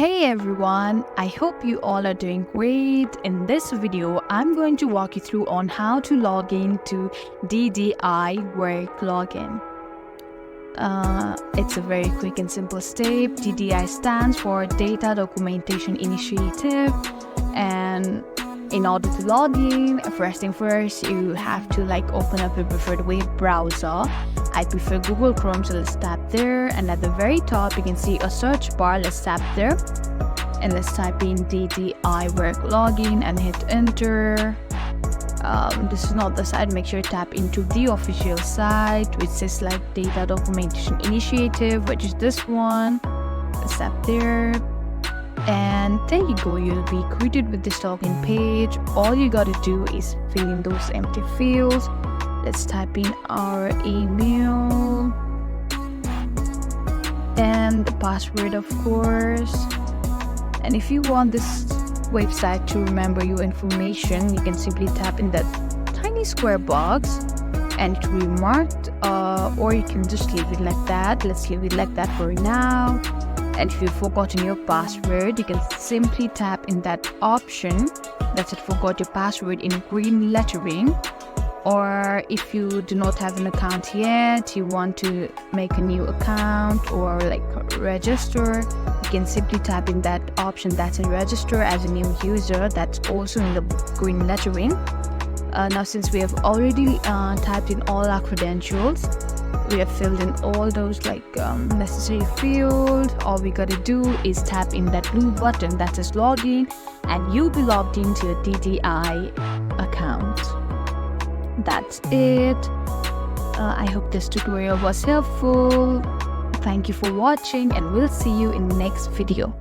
Hey everyone, I hope you all are doing great. In this video, I'm going to walk you through on how to log in to DDI work login. It's a very quick and simple step. DDI stands for Data Documentation Initiative, and in order to log in, first thing first, you have to open up your preferred web browser. I prefer Google Chrome, so let's tap there, and at the very top you can see a search bar. Let's tap there and let's type in DDI work login and hit enter. This is not the site. Make sure you tap into the official site which says Data Documentation Initiative, which is this one. Let's tap there, and there you go. You'll be greeted with this login page. All you gotta do is fill in those empty fields. Let's type in our email and the password, of course. And if you want this website to remember your information, you can simply tap in that tiny square box and it will be marked, or you can just leave it like that. Let's leave it like that for now. And if you've forgotten your password, you can simply tap in that option that said forgot your password in green lettering. Or if you do not have an account yet, you want to make a new account or register, you can simply tap in that option that's in register as a new user. That's also in the green lettering. Now since we have already typed in all our credentials, we have filled in all those necessary fields, all we gotta do is tap in that blue button that says login, and you'll be logged into your DDI account. That's it. I hope this tutorial was helpful. Thank you for watching, and we'll see you in the next video.